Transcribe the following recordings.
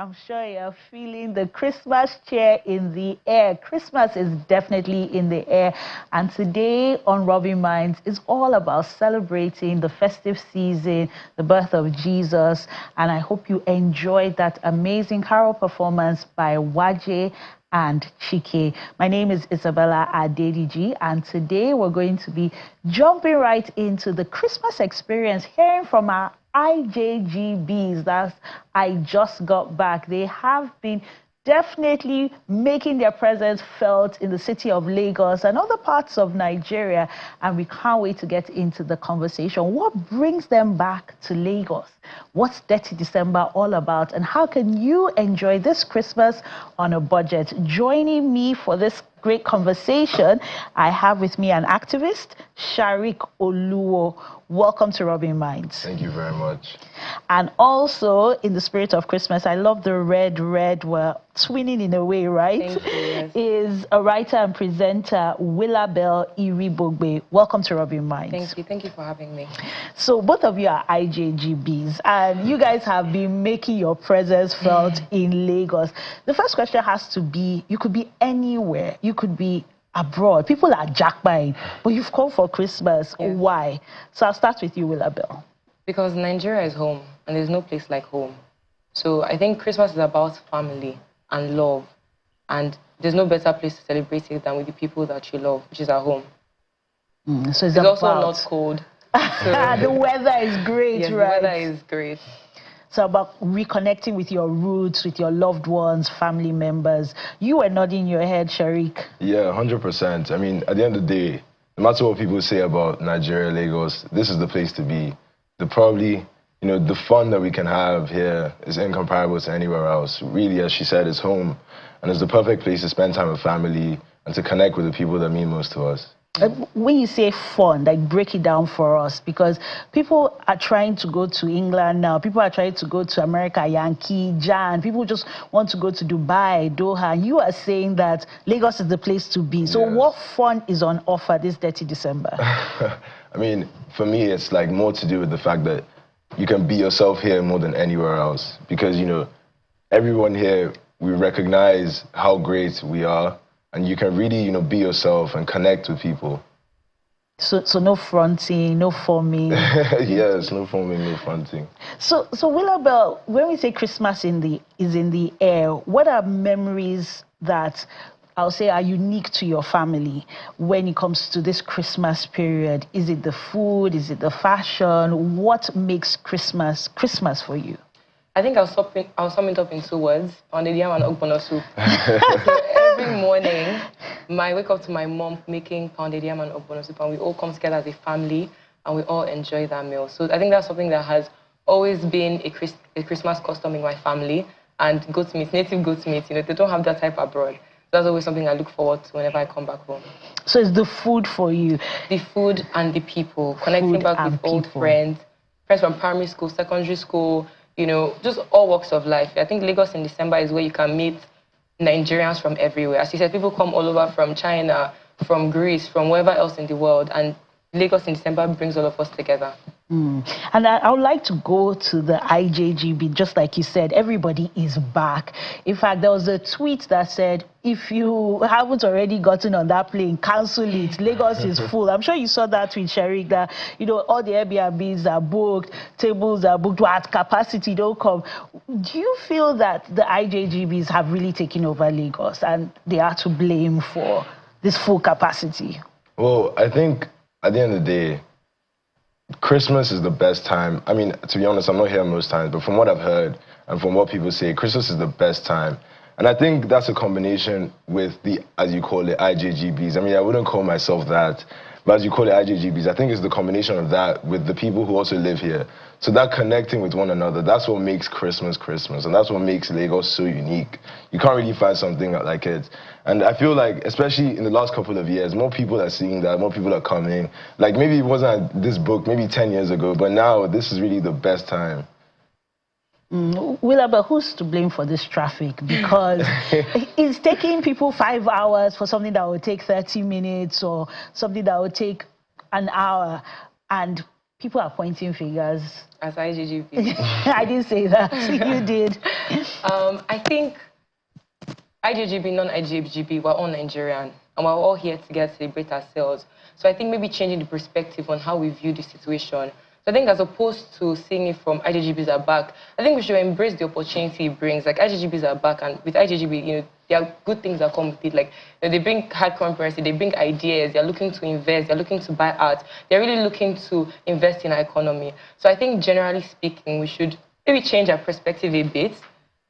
I'm sure you're feeling the Christmas cheer in the air. Christmas is definitely in the air. And today on Rubbin Minds is all about celebrating the festive season, the birth of Jesus. And I hope you enjoyed that amazing carol performance by Waje and Chike. My name is Isabella Adediji, and today we're going to be jumping right into the Christmas experience, hearing from our IJGBs. That's I just got back. They have been definitely making their presence felt in the city of Lagos and other parts of Nigeria, and we can't wait to get into the conversation. What brings them back to Lagos? What's Dirty December all about? And how can you enjoy this Christmas on a budget? Joining me for this great conversation, I have with me an activist, Sharik Oluwo. Welcome to Rubbin Minds. Thank you very much. And also, in the spirit of Christmas, I love the red. We're twinning in a way, right? Thank you, yes. Is a writer and presenter, Willabel Iribogbe. Welcome to Rubbin Minds. Thank you for having me. So both of you are IJGBs, and you guys have been making your presence felt in Lagos. The first question has to be, you could be anywhere. You could be abroad. People are jackpine, but you've come for Christmas. Yeah. Why? So I'll start with you, Willabel. Because Nigeria is home, and there's no place like home. So I think Christmas is about family and love, and there's no better place to celebrate it than with the people that you love, which is at home. So it's also not cold. So the weather is great, yes, right? the weather is great. So about reconnecting with your roots, with your loved ones, family members. You were nodding your head, Sharik. Yeah, 100%. I mean, at the end of the day, no matter what people say about Nigeria, Lagos, this is the place to be. The fun that we can have here is incomparable to anywhere else. Really, as she said, it's home. And it's the perfect place to spend time with family and to connect with the people that mean most to us. When you say fun, like break it down for us, because people are trying to go to England now. People are trying to go to America, Yankee, Jan. People just want to go to Dubai, Doha. You are saying that Lagos is the place to be. So Yes. what fun is on offer this Dirty December? I mean, for me, it's like more to do with the fact that you can be yourself here more than anywhere else. Because, everyone here, we recognize how great we are. And you can really, be yourself and connect with people. So no fronting, no forming. Yes, no forming, no fronting. So Willabel, when we say Christmas is in the air, what are memories that I'll say are unique to your family when it comes to this Christmas period? Is it the food? Is it the fashion? What makes Christmas for you? I think I'll sum it up in 2 words: pounded yam and ogbono soup. So every morning, I wake up to my mom making pounded yam and ogbono soup, and we all come together as a family, and we all enjoy that meal. So I think that's something that has always been a Christmas custom in my family. And goat meat, native goat meat, they don't have that type abroad. That's always something I look forward to whenever I come back home. So it's the food for you? The food and the people, connecting back with old friends from primary school, secondary school, just all walks of life. I think Lagos in December is where you can meet Nigerians from everywhere. As you said, people come all over from China, from Greece, from wherever else in the world, and Lagos in December brings all of us together. And I would like to go to the IJGB, just like you said, everybody is back. In fact, there was a tweet that said, if you haven't already gotten on that plane, cancel it. Lagos is full. I'm sure you saw that tweet, Sharik, that, all the Airbnbs are booked, tables are booked, we're at capacity, don't come. Do you feel that the IJGBs have really taken over Lagos and they are to blame for this full capacity? Well, I think at the end of the day, Christmas is the best time. I mean, to be honest, I'm not here most times, but from what I've heard and from what people say, Christmas is the best time. And I think that's a combination with the, as you call it, IJGBs. I mean, I wouldn't call myself that, but as you call it, IJGBs, I think it's the combination of that with the people who also live here. So that connecting with one another, that's what makes Christmas Christmas, and that's what makes Lagos so unique. You can't really find something like it. And I feel like, especially in the last couple of years, more people are seeing that, more people are coming. Like, maybe it wasn't this book, maybe 10 years ago, but now this is really the best time. Willabel, who's to blame for this traffic? Because it's taking people 5 hours for something that will take 30 minutes or something that will take an hour, and people are pointing fingers. As IJGB. I didn't say that. You did. I think IJGB, non-IJGB, we're all Nigerian, and we're all here together to celebrate ourselves. So I think maybe changing the perspective on how we view the situation. So I think as opposed to seeing it from IJGBs are back, I think we should embrace the opportunity it brings. Like IJGBs are back, and with IJGB, there are good things that come with it. Like they bring hard currency, they bring ideas, they're looking to invest, they're looking to buy art, they're really looking to invest in our economy. So I think generally speaking, we should maybe change our perspective a bit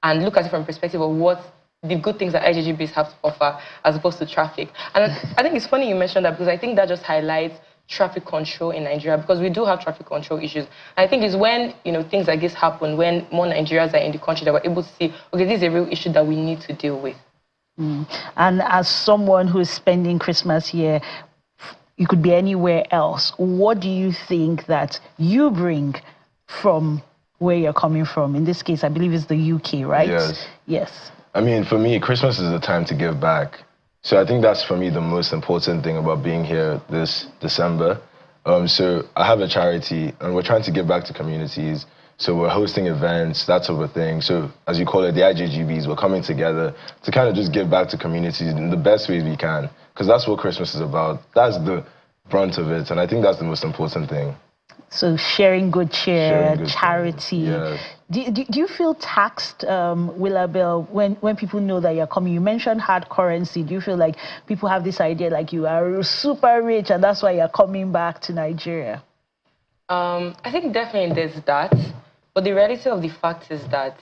and look at it from the perspective of what the good things that IJGBs have to offer as opposed to traffic. And I think it's funny you mentioned that because I think that just highlights traffic control in Nigeria, because we do have traffic control issues. And I think it's when things like this happen, when more Nigerians are in the country, that we're able to see, okay, this is a real issue that we need to deal with. And as someone who is spending Christmas here, you could be anywhere else. What do you think that you bring from where you're coming from? In this case, I believe it's the UK, right? Yes. Yes. I mean, for me, Christmas is the time to give back. So I think that's, for me, the most important thing about being here this December. So I have a charity, and we're trying to give back to communities. So we're hosting events, that sort of thing. So as you call it, the IJGBs, we're coming together to kind of just give back to communities in the best ways we can, because that's what Christmas is about. That's the brunt of it, and I think that's the most important thing. So sharing good cheer, Sharing good charity. Yes. Do you feel taxed, Willabel, when people know that you're coming? You mentioned hard currency. Do you feel like people have this idea like you are super rich and that's why you're coming back to Nigeria? I think definitely there's that. But the reality of the fact is that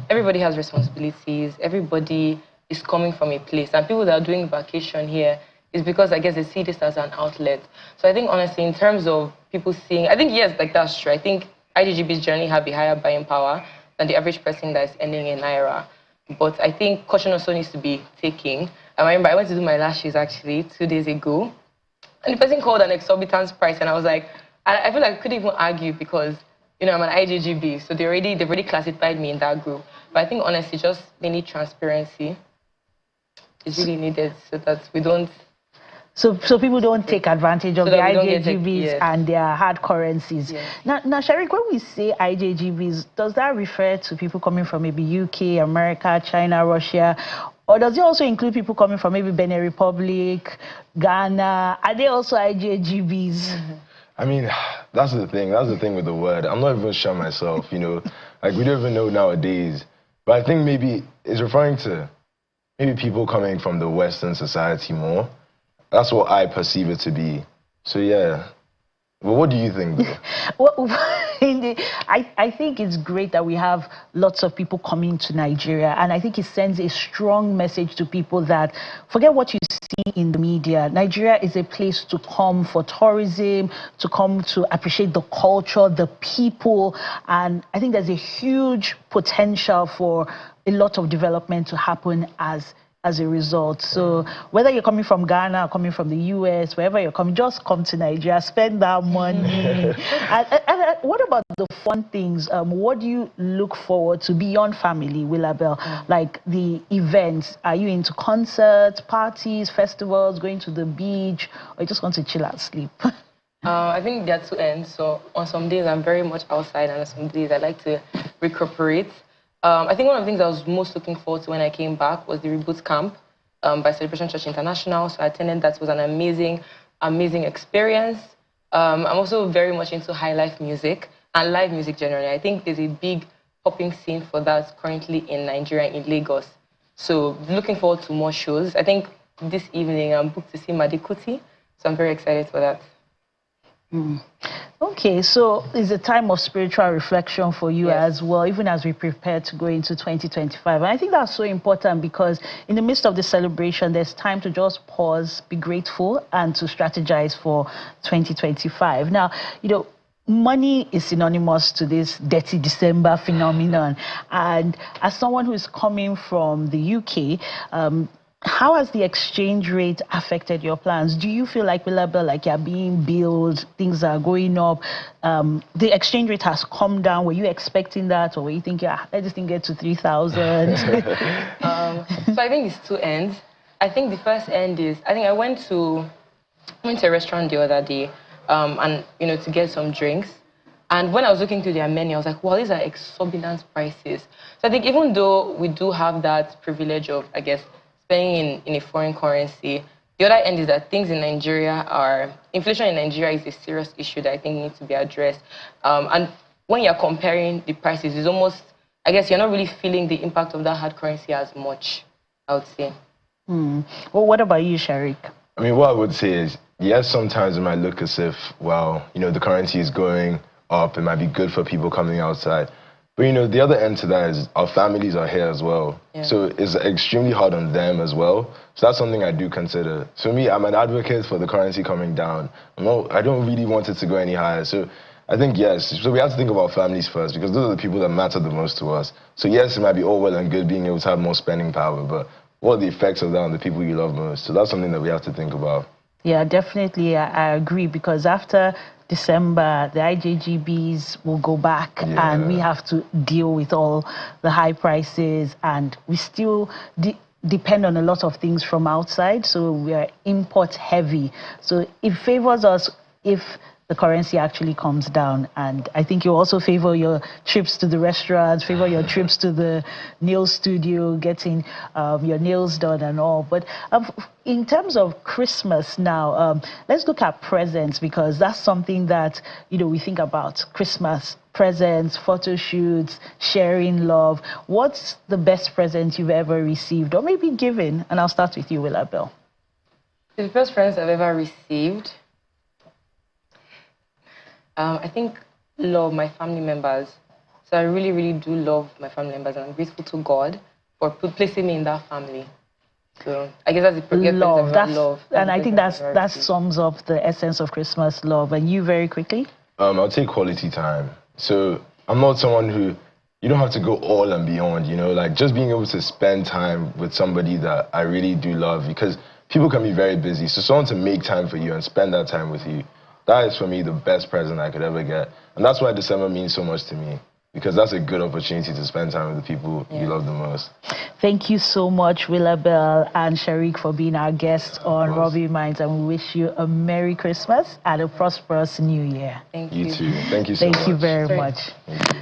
everybody has responsibilities. Everybody is coming from a place. And people that are doing vacation here is because, I guess, they see this as an outlet. So I think, honestly, in terms of people seeing, I think, yes, like that's true. I think IJGBs generally have a higher buying power than the average person that is earning in Naira. But I think caution also needs to be taken. I remember I went to do my lashes, actually, 2 days ago. And the person called an exorbitant price. And I was like, I feel like I couldn't even argue because, I'm an IJGB. So they've already classified me in that group. But I think, honestly, just they need transparency. It's really needed so that we don't... So people don't take advantage of so the IJGBs yes, and their hard currencies. Yes. Now, Sharik, when we say IJGBs, does that refer to people coming from maybe UK, America, China, Russia? Or does it also include people coming from maybe Benin Republic, Ghana? Are they also IJGBs? I mean, that's the thing. That's the thing with the word. I'm not even sure myself, Like, we don't even know nowadays. But I think maybe it's referring to maybe people coming from the Western society more. That's what I perceive it to be. So, yeah. Well, what do you think, though? Well, I think it's great that we have lots of people coming to Nigeria, and I think it sends a strong message to people that forget what you see in the media. Nigeria is a place to come for tourism, to come to appreciate the culture, the people, and I think there's a huge potential for a lot of development to happen as a result. So whether you're coming from Ghana or coming from the US, wherever you're coming, just come to Nigeria, spend that money. and what about the fun things? What do you look forward to beyond family, Willabel? Like the events? Are you into concerts, parties, festivals, going to the beach, or you just want to chill and sleep? I think there are two ends. So on some days I'm very much outside, and on some days I like to recuperate. I think one of the things I was most looking forward to when I came back was the Reboot Camp by Celebration Church International. So I attended that. It was an amazing experience. I'm also very much into high life music and live music generally. I think there's a big popping scene for that currently in Nigeria, in Lagos. So looking forward to more shows. I think this evening I'm booked to see Madikuti. So I'm very excited for that. Okay, so it's a time of spiritual reflection for you as well, even as we prepare to go into 2025. And I think that's so important because in the midst of the celebration, there's time to just pause, be grateful, and to strategize for 2025. Now, money is synonymous to this dirty December phenomenon. And as someone who is coming from the UK, how has the exchange rate affected your plans? Do you feel like, Willabel, like you're being billed, things are going up, the exchange rate has come down? Were you expecting that, or were you thinking, let this thing get to 3,000? So I think it's two ends. I think the first end is, I went to a restaurant the other day, and to get some drinks. And when I was looking through their menu, I was like, wow, these are exorbitant prices. So I think even though we do have that privilege of, I guess, spending in a foreign currency, the other end is that things in Nigeria inflation in Nigeria is a serious issue that I think needs to be addressed. And when you're comparing the prices, it's almost, I guess, you're not really feeling the impact of that hard currency as much, I would say. Well, what about you, Sharik? I mean, what I would say is, yes, sometimes it might look as if, well, the currency is going up. It might be good for people coming outside. But, the other end to that is our families are here as well. Yeah. So it's extremely hard on them as well. So that's something I do consider. So me, I'm an advocate for the currency coming down. I don't really want it to go any higher. So I think, yes, so we have to think of our families first, because those are the people that matter the most to us. So yes, it might be all well and good being able to have more spending power, but what are the effects of that on the people you love most? So that's something that we have to think about. Yeah, definitely, I agree, because after December, the IJGBs will go back, and we have to deal with all the high prices, and we still depend on a lot of things from outside, so we are import heavy. So it favors us if the currency actually comes down. And I think you also favor your trips to the restaurants, favor your trips to the nail studio, getting your nails done and all. But in terms of Christmas now, let's look at presents, because that's something that, we think about. Christmas, presents, photo shoots, sharing love. What's the best present you've ever received or maybe given? And I'll start with you, Willabelle. The best presents I've ever received, I think love my family members. So I really, really do love my family members, and I'm grateful to God for placing me in that family. So I guess that's the love. Love. And I think that sums up the essence of Christmas, love. And you, very quickly? I'll take quality time. So I'm not someone who, you don't have to go all and beyond, like just being able to spend time with somebody that I really do love, because people can be very busy. So someone to make time for you and spend that time with you, that is for me the best present I could ever get. And that's why December means so much to me, because that's a good opportunity to spend time with the people you love the most. Thank you so much, Willabelle and Sharik, for being our guests on Rubbin Minds, and we wish you a Merry Christmas and a prosperous New Year. Thank you. You too. Thank you so much. Thank you very much. Thank you.